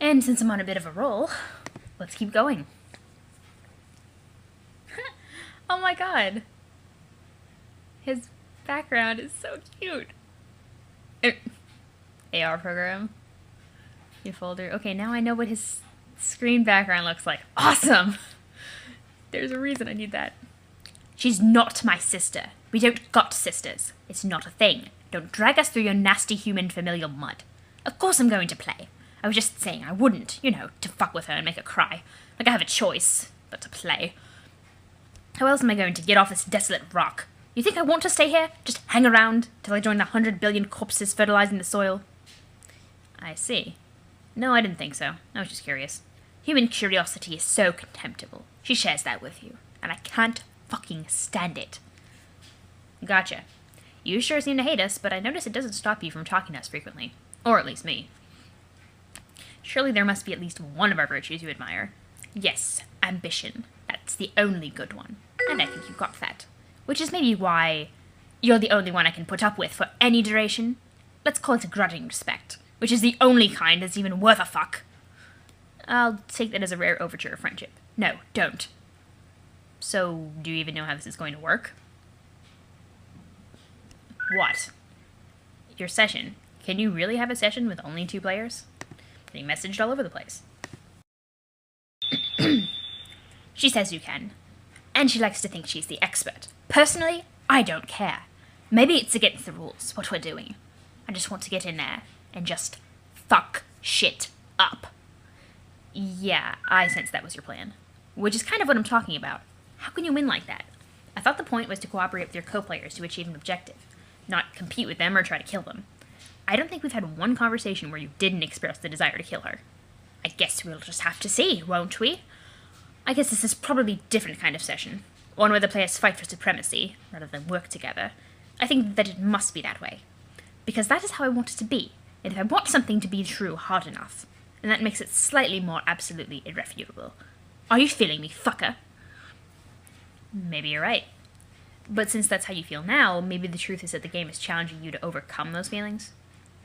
And since I'm on a bit of a roll, let's keep going. Oh my god. His background is so cute. AR program. New folder. Okay, now I know what his screen background looks like. Awesome! There's a reason I need that. She's not my sister. We don't got sisters. It's not a thing. Don't drag us through your nasty human familial mud. Of course I'm going to play. I was just saying I wouldn't, you know, to fuck with her and make her cry. Like I have a choice, but to play. How else am I going to get off this desolate rock? You think I want to stay here? Just hang around till I join the 100 billion corpses fertilizing the soil? I see. No, I didn't think so. I was just curious. Human curiosity is so contemptible. She shares that with you, and I can't fucking stand it. Gotcha. You sure seem to hate us, but I notice it doesn't stop you from talking to us frequently. Or at least me. Surely there must be at least one of our virtues you admire. Yes, ambition. That's the only good one. And I think you've got that. Which is maybe why you're the only one I can put up with for any duration. Let's call it a grudging respect, which is the only kind that's even worth a fuck. I'll take that as a rare overture of friendship. No, don't. So, do you even know how this is going to work? What? Your session. Can you really have a session with only 2 players? Getting messaged all over the place. She says you can. And she likes to think she's the expert. Personally, I don't care. Maybe it's against the rules, what we're doing. I just want to get in there and just fuck shit up. Yeah, I sense that was your plan. Which is kind of what I'm talking about. How can you win like that? I thought the point was to cooperate with your co-players to achieve an objective, not compete with them or try to kill them. I don't think we've had one conversation where you didn't express the desire to kill her. I guess we'll just have to see, won't we? I guess this is probably a different kind of session. One where the players fight for supremacy, rather than work together. I think that it must be that way. Because that is how I want it to be. And if I want something to be true hard enough, then that makes it slightly more absolutely irrefutable. Are you feeling me, fucker? Maybe you're right. But since that's how you feel now, maybe the truth is that the game is challenging you to overcome those feelings?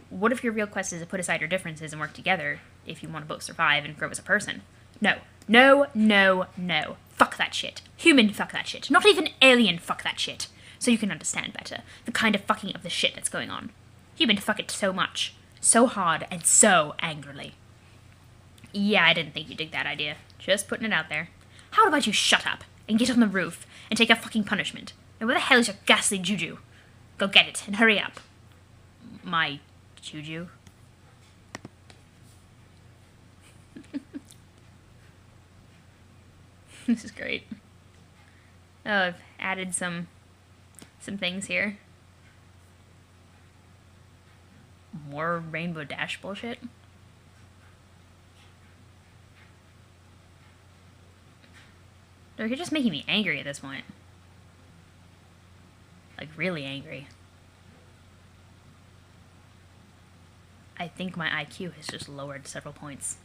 What if your real quest is to put aside your differences and work together if you want to both survive and grow as a person? No. No, no, no. Fuck that shit. Human, fuck that shit. Not even alien, fuck that shit. So you can understand better the kind of fucking of the shit that's going on. Human, fuck it so much. So hard and so angrily. Yeah, I didn't think you'd dig that idea. Just putting it out there. How about you shut up and get on the roof and take a fucking punishment? And where the hell is your ghastly juju? Go get it and hurry up. My juju? This is great. Oh, I've added some things here. More Rainbow Dash bullshit. Or you're just making me angry at this point. Like, really angry. I think my IQ has just lowered several points.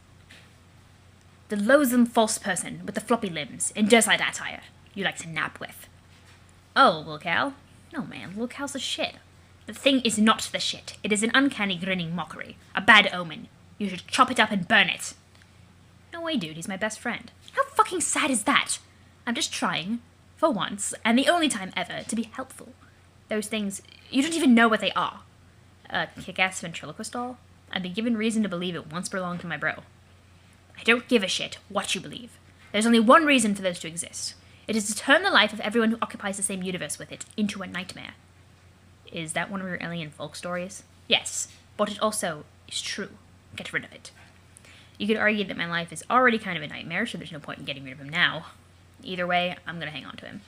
The loathsome false person with the floppy limbs and desert attire you like to nap with. Oh, locale? No, man, locale's the shit. The thing is not the shit. It is an uncanny grinning mockery. A bad omen. You should chop it up and burn it. No way, dude, he's my best friend. How fucking sad is that? I'm just trying, for once, and the only time ever, to be helpful. Those things, you don't even know what they are. A kick-ass ventriloquist doll? I've been given reason to believe it once belonged to my bro. I don't give a shit what you believe. There's only one reason for those to exist. It is to turn the life of everyone who occupies the same universe with it into a nightmare. Is that one of your alien folk stories? Yes, but it also is true. Get rid of it. You could argue that my life is already kind of a nightmare, so there's no point in getting rid of him now. Either way, I'm gonna hang on to him.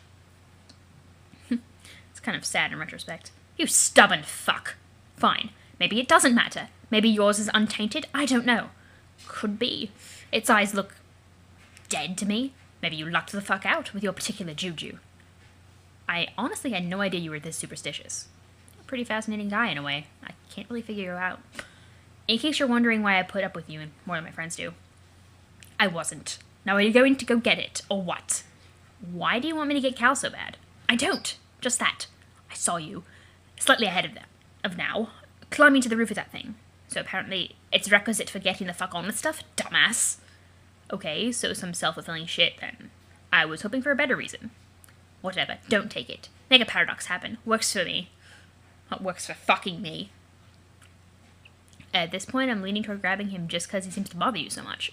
It's kind of sad in retrospect. You stubborn fuck. Fine. Maybe it doesn't matter. Maybe yours is untainted. I don't know. Could be. Its eyes look dead to me. Maybe you lucked the fuck out with your particular juju. I honestly had no idea you were this superstitious. You're a pretty fascinating guy in a way. I can't really figure you out. In case you're wondering why I put up with you and more than my friends do. I wasn't. Now are you going to go get it, or what? Why do you want me to get Cal so bad? I don't. Just that. I saw you, slightly ahead of now, climbing to the roof of that thing. So apparently it's requisite for getting the fuck on with stuff? Dumbass. Okay, so some self-fulfilling shit then. I was hoping for a better reason. Whatever, don't take it. Make a paradox happen. Works for me. What works for fucking me. At this point, I'm leaning toward grabbing him just because he seems to bother you so much.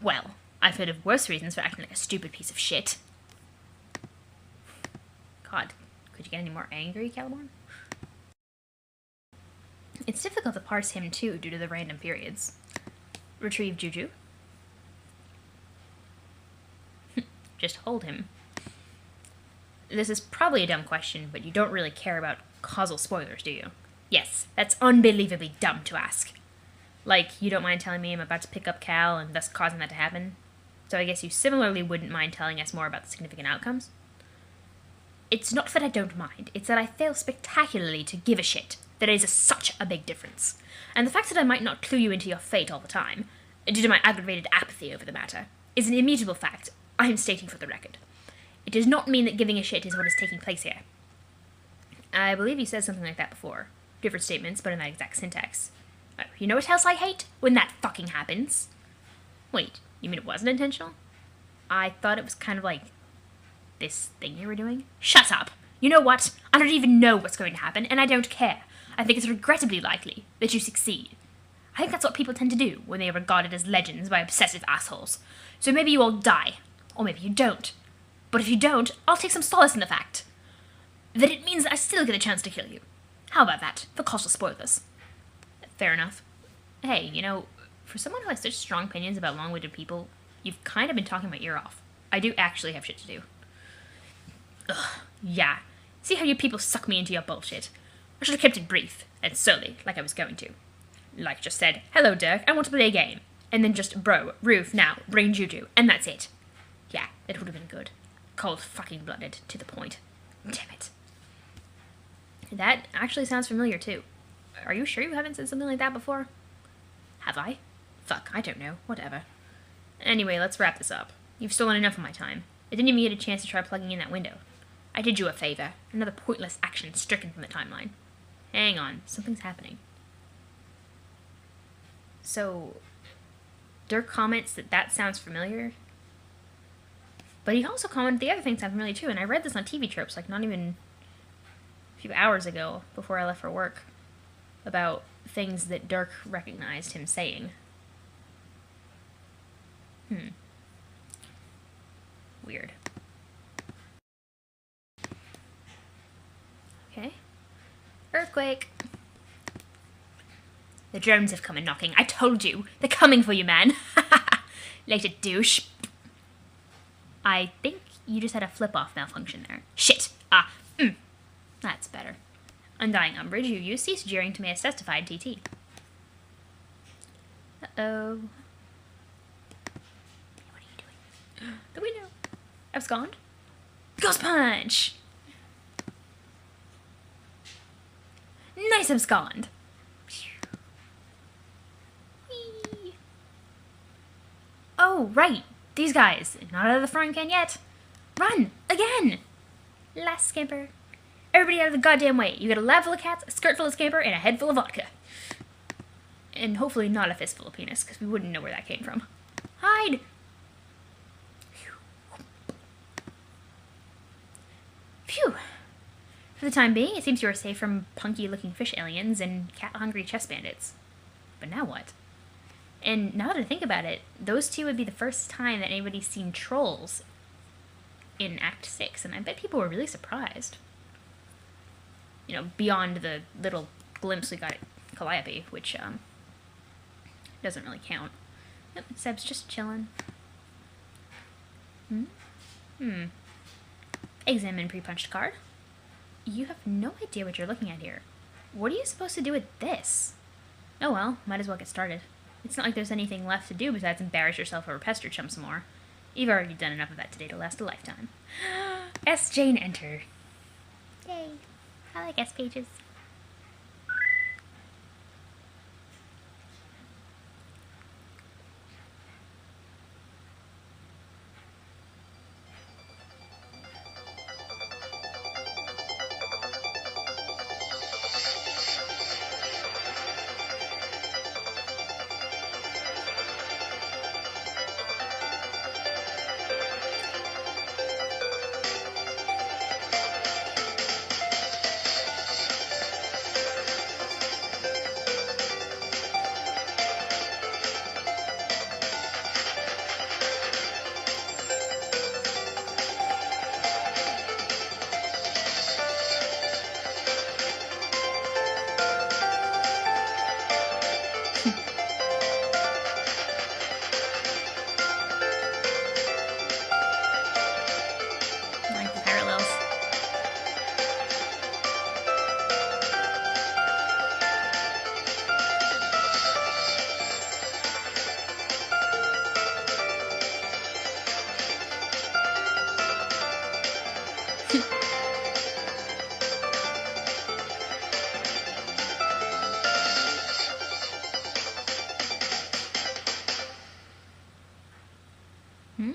Well, I've heard of worse reasons for acting like a stupid piece of shit. God, could you get any more angry, Caliborn? It's difficult to parse him, too, due to the random periods. Retrieve Juju. Just hold him. This is probably a dumb question, but you don't really care about causal spoilers, do you? Yes, that's unbelievably dumb to ask. Like, you don't mind telling me I'm about to pick up Cal and thus causing that to happen? So I guess you similarly wouldn't mind telling us more about the significant outcomes? It's not that I don't mind, it's that I fail spectacularly to give a shit. That is such a big difference. And the fact that I might not clue you into your fate all the time, due to my aggravated apathy over the matter, is an immutable fact I am stating for the record. It does not mean that giving a shit is what is taking place here. I believe you said something like that before. Different statements, but in that exact syntax. You know what else I hate? When that fucking happens. Wait, you mean it wasn't intentional? I thought it was kind of like this thing you were doing. Shut up! You know what? I don't even know what's going to happen, and I don't care. I think it's regrettably likely that you succeed. I think that's what people tend to do when they are regarded as legends by obsessive assholes. So maybe you all die. Or maybe you don't. But if you don't, I'll take some solace in the fact that it means that I still get a chance to kill you. How about that, for causal spoilers? Fair enough. Hey, you know, for someone who has such strong opinions about long-winded people, you've kind of been talking my ear off. I do actually have shit to do. Ugh, yeah. See how you people suck me into your bullshit. I should have kept it brief, and slowly, like I was going to. Like just said, hello Dirk, I want to play a game. And then just, bro, roof, now, bring Juju, and that's it. Yeah, it would have been good. Cold fucking blooded, to the point. Damn it. That actually sounds familiar too. Are you sure you haven't said something like that before? Have I? Fuck, I don't know. Whatever. Anyway, let's wrap this up. You've stolen enough of my time. I didn't even get a chance to try plugging in that window. I did you a favor. Another pointless action stricken from the timeline. Hang on, something's happening. So, Dirk comments that sounds familiar. But he also commented the other things sound familiar too, and I read this on TV Tropes, like not even a few hours ago, before I left for work, about things that Dirk recognized him saying. Weird. Okay. Earthquake. The drones have come and knocking. I told you. They're coming for you, man. Later, douche. I think you just had a flip-off malfunction there. Shit. That's better. Undying umbrage, you cease jeering to me as testified, TT. Uh-oh. What are you doing? The window. Abscond. Ghost punch! Nice abscond. Whee. Oh, right. These guys. Not out of the frying pan yet. Run! Again! Last scamper. Everybody out of the goddamn way. You got a lab full of cats, a skirt full of scamper, and a head full of vodka. And hopefully not a fist full of penis, because we wouldn't know where that came from. Hide! Phew. For the time being, it seems you are safe from punky-looking fish aliens and cat-hungry chess bandits. But now what? And now that I think about it, those two would be the first time that anybody's seen trolls in Act 6, and I bet people were really surprised. You know, beyond the little glimpse we got at Calliope, which, doesn't really count. Yep, Seb's just chilling. Examine pre-punched card. You have no idea what you're looking at here. What are you supposed to do with this? Oh well, might as well get started. It's not like there's anything left to do besides embarrass yourself over Pester Chum some more. You've already done enough of that today to last a lifetime. S. Jane enter. Yay. I like S pages. Hmm?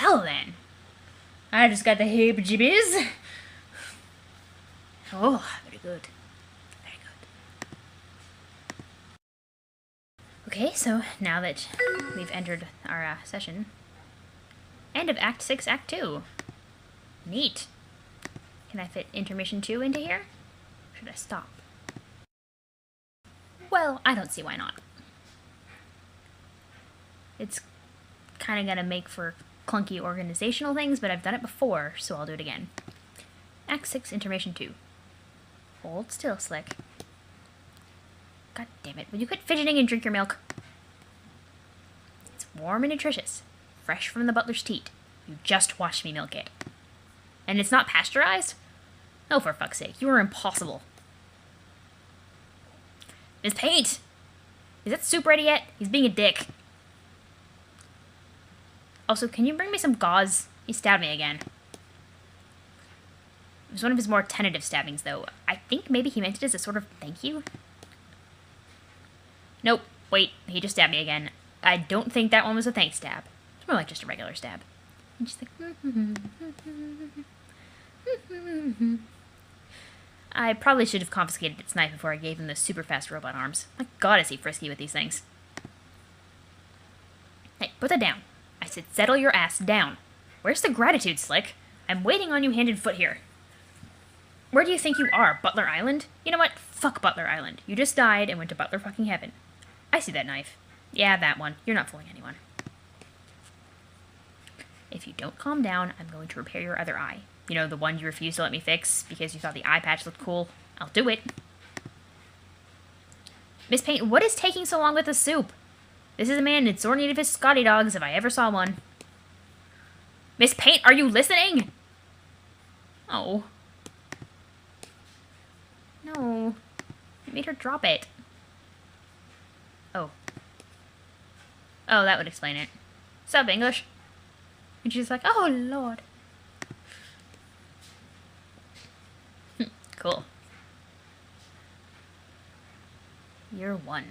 Well then, I just got the heebie-jeebies. Oh, very good. Very good. Okay, so now that we've entered our session, end of Act 6, Act 2. Neat. Can I fit Intermission 2 into here? Or should I stop? Well, I don't see why not. It's kind of gonna make for clunky organizational things, but I've done it before, so I'll do it again. Act 6, Intermission 2. Hold still, Slick. God damn it, will you quit fidgeting and drink your milk? It's warm and nutritious. Fresh from the butler's teat. You just watched me milk it. And it's not pasteurized? Oh, for fuck's sake, you are impossible. Miss Paint! Is that soup ready yet? He's being a dick. Also, can you bring me some gauze? He stabbed me again. It was one of his more tentative stabbings, though. I think maybe he meant it as a sort of thank you? Nope. Wait, he just stabbed me again. I don't think that one was a thank stab. It's more like just a regular stab. And she's like... I probably should have confiscated its knife before I gave him those super fast robot arms. My god, is he frisky with these things. Hey, put that down. I said settle your ass down. Where's the gratitude, Slick? I'm waiting on you hand and foot here. Where do you think you are, Butler Island? You know what? Fuck Butler Island. You just died and went to Butler fucking heaven. I see that knife. Yeah, that one. You're not fooling anyone. If you don't calm down, I'm going to repair your other eye. You know, the one you refused to let me fix because you thought the eye patch looked cool. I'll do it. Miss Paint, what is taking so long with the soup? This is a man in sore need of his Scotty dogs if I ever saw one. Miss Paint, are you listening? Oh. No. You made her drop it. Oh. Oh, that would explain it. Sup, English? And she's like, oh, Lord. Cool. Year 1.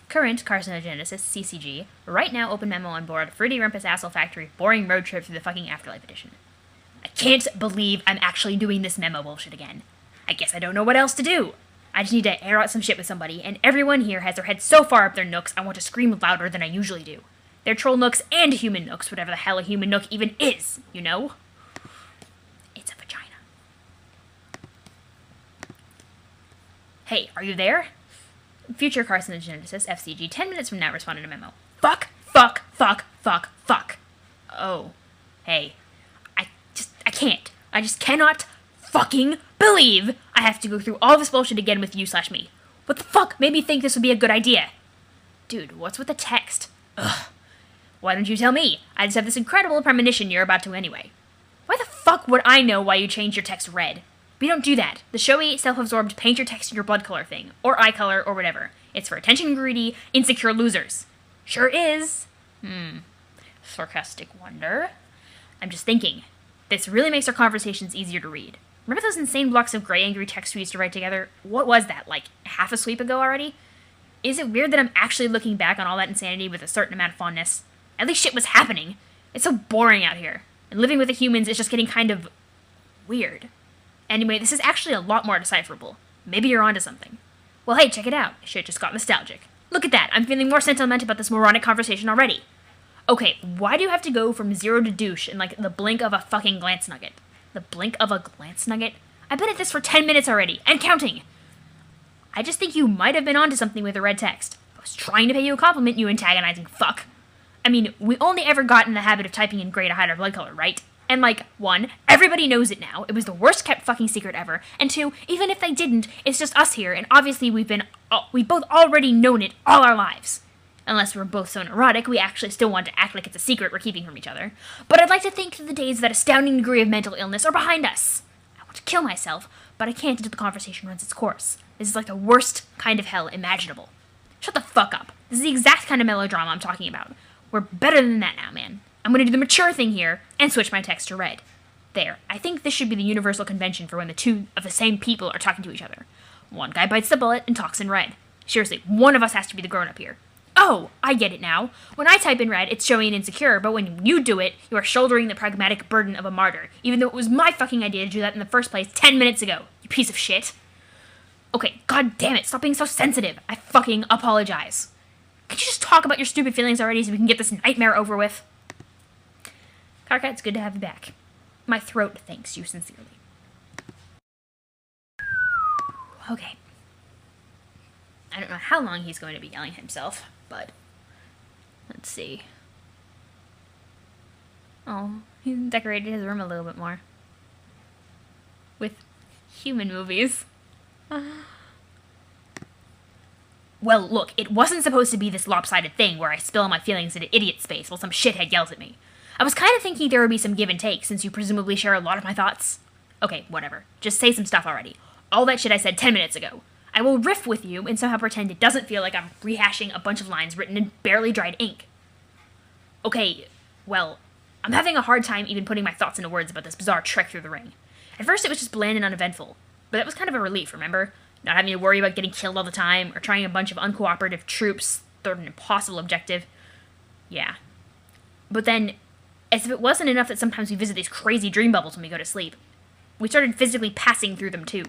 Current carcinogenesis, CCG. Right now, open memo on board. Fruity Rumpus Asshole Factory. Boring road trip through the fucking Afterlife edition. I can't believe I'm actually doing this memo bullshit again. I guess I don't know what else to do. I just need to air out some shit with somebody, and everyone here has their head so far up their nooks, I want to scream louder than I usually do. They're troll nooks and human nooks, whatever the hell a human nook even is, you know? It's a vagina. Hey, are you there? Future carcinogenesis, FCG, 10 minutes from now responded to memo. Fuck, fuck, fuck, fuck, fuck. Oh. Hey. I can't. I just cannot fucking believe I have to go through all this bullshit again with you/me. What the fuck made me think this would be a good idea? Dude, what's with the text? Ugh. Why don't you tell me? I just have this incredible premonition you're about to anyway. Why the fuck would I know why you changed your text red? We don't do that. The showy, self-absorbed, paint your text in your blood color thing. Or eye color, or whatever. It's for attention-greedy, insecure losers. Sure is. Sarcastic wonder. I'm just thinking. This really makes our conversations easier to read. Remember those insane blocks of gray angry text we used to write together? What was that, like half a sweep ago already? Is it weird that I'm actually looking back on all that insanity with a certain amount of fondness? At least shit was happening. It's so boring out here. And living with the humans is just getting kind of weird. Anyway, this is actually a lot more decipherable. Maybe you're onto something. Well, hey, check it out. Shit just got nostalgic. Look at that. I'm feeling more sentimental about this moronic conversation already. Okay, why do you have to go from zero to douche in like the blink of a fucking glance nugget? The blink of a glance nugget? I've been at this for 10 minutes already, and counting! I just think you might have been onto something with the red text. I was trying to pay you a compliment, you antagonizing fuck. I mean, we only ever got in the habit of typing in gray to hide our blood color, right? And like, 1, everybody knows it now. It was the worst kept fucking secret ever. And 2, even if they didn't, it's just us here, and obviously we've both already known it all our lives. Unless we're both so neurotic, we actually still want to act like it's a secret we're keeping from each other. But I'd like to think that the days of that astounding degree of mental illness are behind us. I want to kill myself, but I can't until the conversation runs its course. This is like the worst kind of hell imaginable. Shut the fuck up. This is the exact kind of melodrama I'm talking about. We're better than that now, man. I'm gonna do the mature thing here and switch my text to red. There. I think this should be the universal convention for when the two of the same people are talking to each other. One guy bites the bullet and talks in red. Seriously, one of us has to be the grown-up here. Oh, I get it now. When I type in red, it's showing an insecure, but when you do it, you are shouldering the pragmatic burden of a martyr, even though it was my fucking idea to do that in the first place 10 minutes ago, you piece of shit. Okay, god damn it, stop being so sensitive. I fucking apologize. Could you just talk about your stupid feelings already so we can get this nightmare over with? Karkat, it's good to have you back. My throat thanks you sincerely. Okay. I don't know how long he's going to be yelling himself, but let's see. Oh, he decorated his room a little bit more. With human movies. Well, look, it wasn't supposed to be this lopsided thing where I spill my feelings into idiot space while some shithead yells at me. I was kind of thinking there would be some give and take since you presumably share a lot of my thoughts. Okay, whatever. Just say some stuff already. All that shit I said 10 minutes ago. I will riff with you and somehow pretend it doesn't feel like I'm rehashing a bunch of lines written in barely dried ink. Okay, well, I'm having a hard time even putting my thoughts into words about this bizarre trek through the ring. At first it was just bland and uneventful, but that was kind of a relief, remember? Not having to worry about getting killed all the time, or trying a bunch of uncooperative troops toward an impossible objective. Yeah. But then, as if it wasn't enough that sometimes we visit these crazy dream bubbles when we go to sleep, we started physically passing through them too.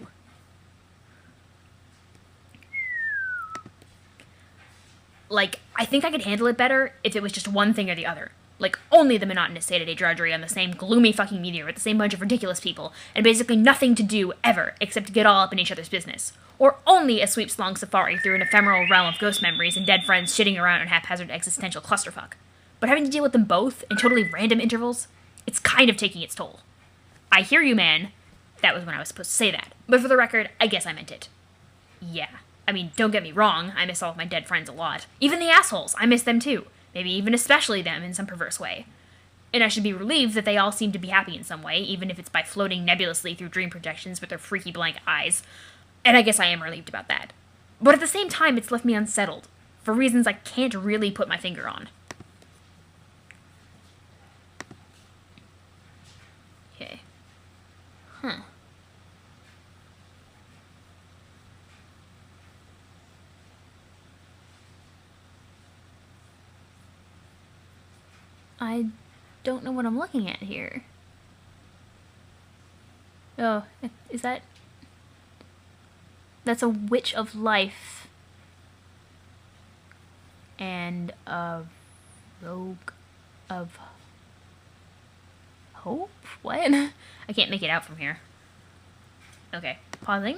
Like, I think I could handle it better if it was just one thing or the other. Like, only the monotonous day-to-day drudgery on the same gloomy fucking meteor with the same bunch of ridiculous people, and basically nothing to do, ever, except to get all up in each other's business. Or only a sweeps-long safari through an ephemeral realm of ghost memories and dead friends shitting around in haphazard existential clusterfuck. But having to deal with them both, in totally random intervals, it's kind of taking its toll. I hear you, man. That was when I was supposed to say that. But for the record, I guess I meant it. Yeah. I mean, don't get me wrong, I miss all of my dead friends a lot. Even the assholes, I miss them too. Maybe even especially them in some perverse way. And I should be relieved that they all seem to be happy in some way, even if it's by floating nebulously through dream projections with their freaky blank eyes. And I guess I am relieved about that. But at the same time, it's left me unsettled, for reasons I can't really put my finger on. Okay. Huh. I don't know what I'm looking at here. Oh, is that... That's a witch of life. And a rogue of hope? What? I can't make it out from here. Okay, pausing.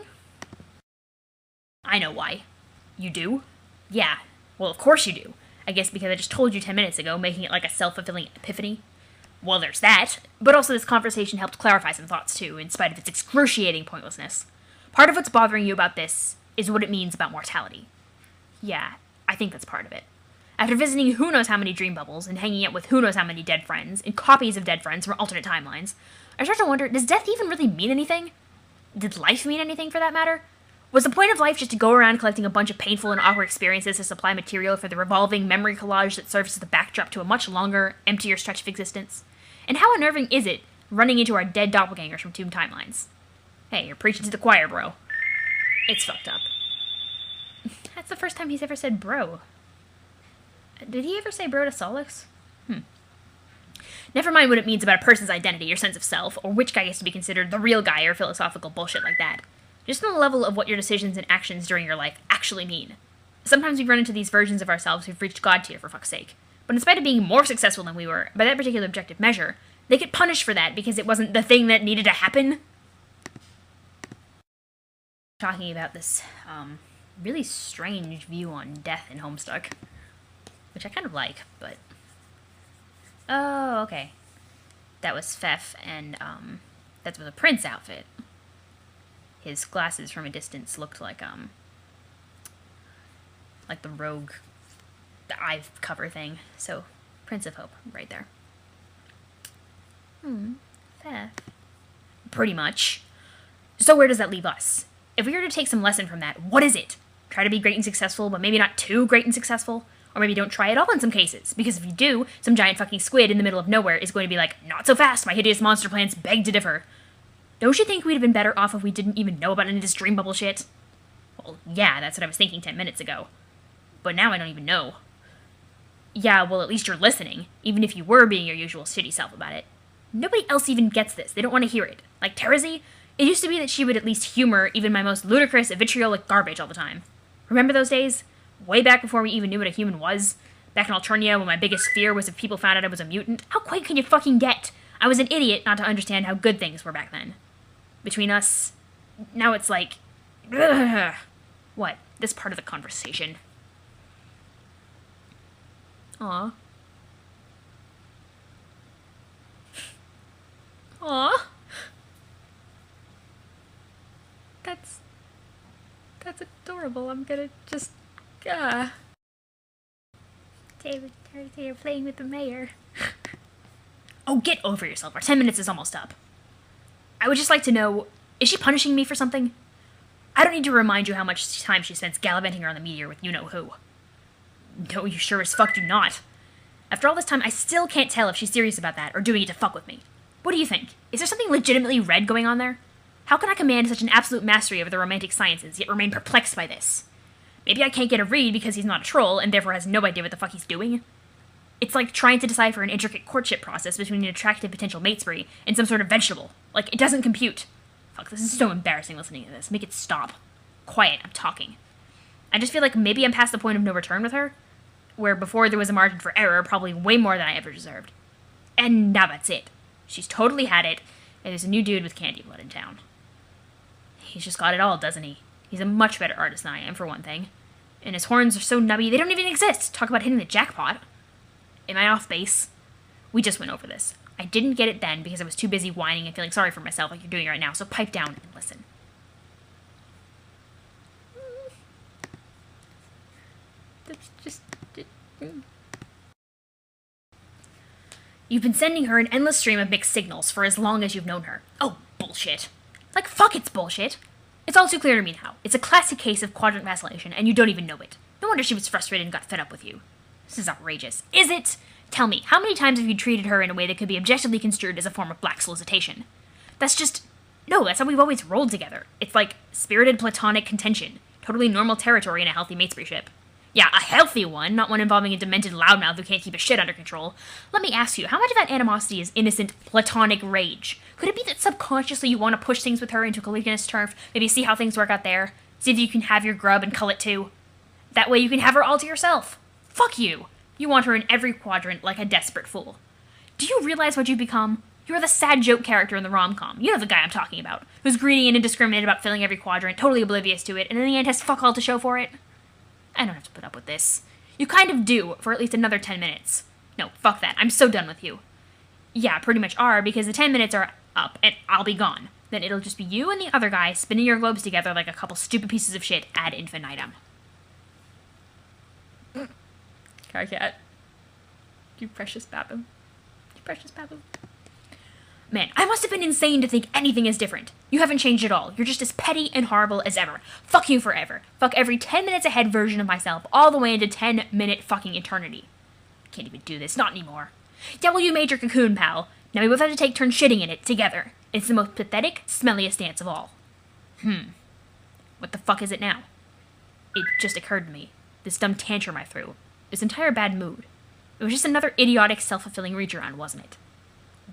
I know why. You do? Yeah, well of course you do. I guess because I just told you 10 minutes ago, making it like a self-fulfilling epiphany. Well, there's that. But also this conversation helped clarify some thoughts too, in spite of its excruciating pointlessness. Part of what's bothering you about this is what it means about mortality. Yeah, I think that's part of it. After visiting who knows how many dream bubbles, and hanging out with who knows how many dead friends, and copies of dead friends from alternate timelines, I start to wonder, does death even really mean anything? Did life mean anything for that matter? Was the point of life just to go around collecting a bunch of painful and awkward experiences to supply material for the revolving memory collage that serves as the backdrop to a much longer, emptier stretch of existence? And how unnerving is it running into our dead doppelgangers from two timelines? Hey, you're preaching to the choir, bro. It's fucked up. That's the first time he's ever said bro. Did he ever say bro to Solix? Never mind what it means about a person's identity or sense of self, or which guy gets to be considered the real guy or philosophical bullshit like that. Just on the level of what your decisions and actions during your life actually mean. Sometimes we run into these versions of ourselves who've reached God tier, for fuck's sake. But in spite of being more successful than we were, by that particular objective measure, they get punished for that because it wasn't the thing that needed to happen. Talking about this, really strange view on death in Homestuck. Which I kind of like, but... Oh, okay. That was Fef, and, that was a Prince outfit. His glasses from a distance looked like the rogue, the eye cover thing. So, Prince of Hope, right there. Fef. Pretty much. So where does that leave us? If we were to take some lesson from that, what is it? Try to be great and successful, but maybe not too great and successful? Or maybe don't try at all in some cases, because if you do, some giant fucking squid in the middle of nowhere is going to be like, not so fast, my hideous monster plans beg to differ. Don't you think we'd have been better off if we didn't even know about any of this dream bubble shit? Well, yeah, that's what I was thinking 10 minutes ago. But now I don't even know. Yeah, well, at least you're listening, even if you were being your usual shitty self about it. Nobody else even gets this. They don't want to hear it. Like Terezi, it used to be that she would at least humor even my most ludicrous, vitriolic garbage all the time. Remember those days? Way back before we even knew what a human was? Back in Alternia, when my biggest fear was if people found out I was a mutant? How quaint can you fucking get? I was an idiot not to understand how good things were back then. Between us, now it's like... Ugh. What? This part of the conversation. Aw. Aw. That's adorable. I'm gonna just... They're playing with the mayor. Oh, get over yourself. Our 10 minutes is almost up. I would just like to know, is she punishing me for something? I don't need to remind you how much time she spends gallivanting around the meteor with you-know-who. No, you sure as fuck do not. After all this time, I still can't tell if she's serious about that or doing it to fuck with me. What do you think? Is there something legitimately red going on there? How can I command such an absolute mastery over the romantic sciences, yet remain perplexed by this? Maybe I can't get a read because he's not a troll, and therefore has no idea what the fuck he's doing. It's like trying to decipher an intricate courtship process between an attractive potential mate spree and some sort of vegetable. Like, it doesn't compute. Fuck, this is so embarrassing listening to this. Make it stop. Quiet, I'm talking. I just feel like maybe I'm past the point of no return with her, where before there was a margin for error, probably way more than I ever deserved. And now that's it. She's totally had it, and there's a new dude with candy blood in town. He's just got it all, doesn't he? He's a much better artist than I am, for one thing. And his horns are so nubby, they don't even exist. Talk about hitting the jackpot. Am I off base? We just went over this. I didn't get it then because I was too busy whining and feeling sorry for myself like you're doing right now, so pipe down and listen. That's just... You've been sending her an endless stream of mixed signals for as long as you've known her. Oh, bullshit. Like, fuck, it's bullshit. It's all too clear to me now. It's a classic case of quadrant vacillation, and you don't even know it. No wonder she was frustrated and got fed up with you. This is outrageous. Is it? Tell me, how many times have you treated her in a way that could be objectively construed as a form of black solicitation? That's just... No, that's how we've always rolled together. It's like spirited platonic contention. Totally normal territory in a healthy matespree-ship. Yeah, a healthy one, not one involving a demented loudmouth who can't keep his shit under control. Let me ask you, how much of that animosity is innocent, platonic rage? Could it be that subconsciously you want to push things with her into collegiate turf, maybe see how things work out there? See if you can have your grub and cull it too? That way you can have her all to yourself. Fuck you! You want her in every quadrant like a desperate fool. Do you realize what you've become? You're the sad joke character in the rom-com. You know the guy I'm talking about, who's greedy and indiscriminate about filling every quadrant, totally oblivious to it, and in the end has fuck all to show for it. I don't have to put up with this. You kind of do, for at least another 10 minutes. No, fuck that. I'm so done with you. Yeah, pretty much are, because the 10 minutes are up, and I'll be gone. Then it'll just be you and the other guy spinning your globes together like a couple stupid pieces of shit ad infinitum. Karkat. You precious baboon. You precious baboon. Man, I must have been insane to think anything is different. You haven't changed at all. You're just as petty and horrible as ever. Fuck you forever. Fuck every 10 minutes ahead version of myself all the way into 10-minute fucking eternity. I can't even do this, not anymore. Yeah, well, you made your cocoon, pal. Now we both have to take turns shitting in it, together. It's the most pathetic, smelliest dance of all. What the fuck is it now? It just occurred to me. This dumb tantrum I threw. This entire bad mood. It was just another idiotic, self-fulfilling reach-around, wasn't it?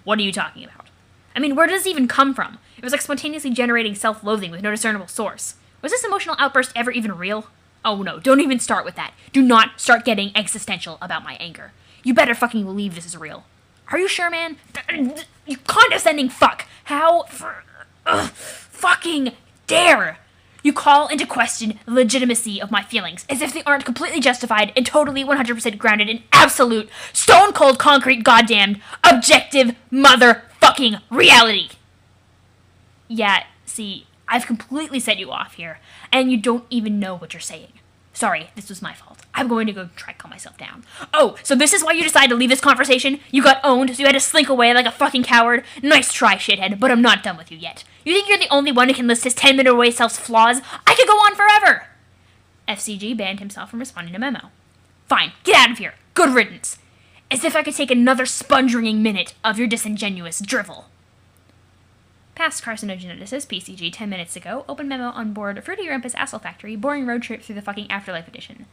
What are you talking about? I mean, where does it even come from? It was like spontaneously generating self-loathing with no discernible source. Was this emotional outburst ever even real? Oh no, don't even start with that. Do not start getting existential about my anger. You better fucking believe this is real. Are you sure, man? You condescending fuck! How fucking dare you call into question the legitimacy of my feelings as if they aren't completely justified and totally 100% grounded in absolute, stone-cold, concrete, goddamned, objective, motherfucking reality. Yeah, see, I've completely set you off here, and you don't even know what you're saying. Sorry, this was my fault. I'm going to go try to calm myself down. Oh, so this is why you decided to leave this conversation? You got owned, so you had to slink away like a fucking coward? Nice try, shithead, but I'm not done with you yet. You think you're the only one who can list his 10-minute away self's flaws? I could go on forever! FCG banned himself from responding to memo. Fine, get out of here. Good riddance. As if I could take another sponge-wringing minute of your disingenuous drivel. Past carcinogenesis, PCG, 10 minutes ago. Open memo on board Fruity Rumpus Asshole Factory. Boring road trip through the fucking Afterlife edition.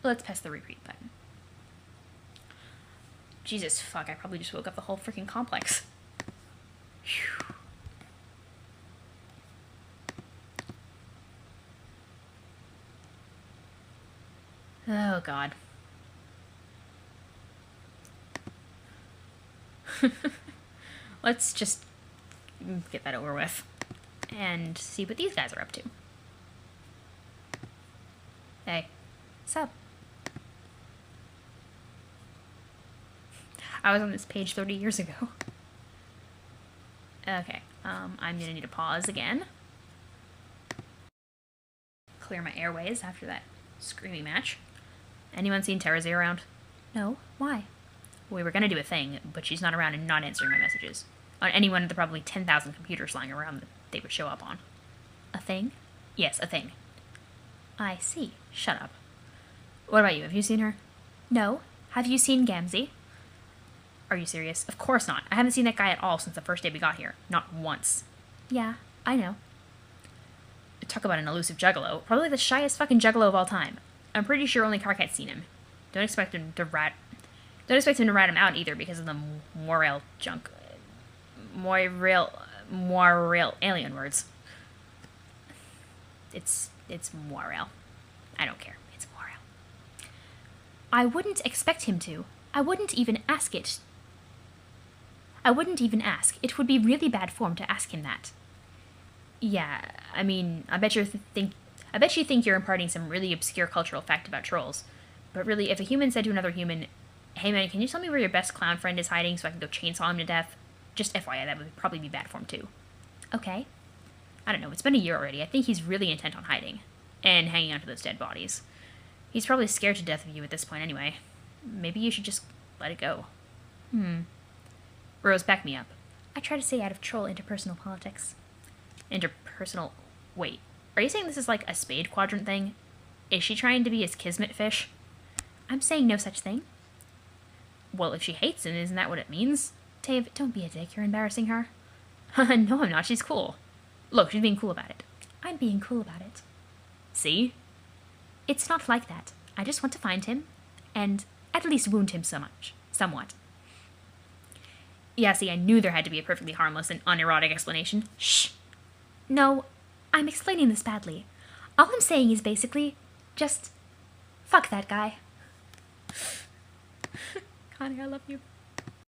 Let's press the repeat button. Jesus, fuck, I probably just woke up the whole freaking complex. Whew. Oh, God. Let's just get that over with and see what these guys are up to. Hey, what's up? I was on this page 30 years ago. Okay, I'm gonna need to pause again. Clear my airways after that screaming match. Anyone seen Terrazy around? No, why? We were gonna do a thing, but she's not around and not answering my messages. On any one of the probably 10,000 computers lying around that they would show up on. A thing? Yes, a thing. I see. Shut up. What about you? Have you seen her? No. Have you seen Gamzee? Are you serious? Of course not. I haven't seen that guy at all since the first day we got here. Not once. Yeah, I know. Talk about an elusive juggalo. Probably the shyest fucking juggalo of all time. I'm pretty sure only Karkat's seen him. Don't expect him to rat him out either because of the moral junk. Moral alien words. It's moral. I don't care. It's moral. I wouldn't expect him to. I wouldn't even ask it. I wouldn't even ask. It would be really bad form to ask him that. Yeah, I mean, I bet you think you're imparting some really obscure cultural fact about trolls. But really, if a human said to another human, "Hey man, can you tell me where your best clown friend is hiding so I can go chainsaw him to death?" Just FYI, that would probably be bad form too. Okay. I don't know, it's been a year already. I think he's really intent on hiding. And hanging onto those dead bodies. He's probably scared to death of you at this point anyway. Maybe you should just let it go. Rose, back me up. I try to stay out of troll interpersonal politics. Interpersonal... Wait, are you saying this is like a spade quadrant thing? Is she trying to be his kismet fish? I'm saying no such thing. Well, if she hates him, isn't that what it means? Tave, don't be a dick, you're embarrassing her. No, I'm not, she's cool. Look, she's being cool about it. I'm being cool about it. See? It's not like that. I just want to find him, and at least wound him somewhat. Yeah, see, I knew there had to be a perfectly harmless and unerotic explanation. Shh. No, I'm explaining this badly. All I'm saying is basically, just fuck that guy. Connie, I love you.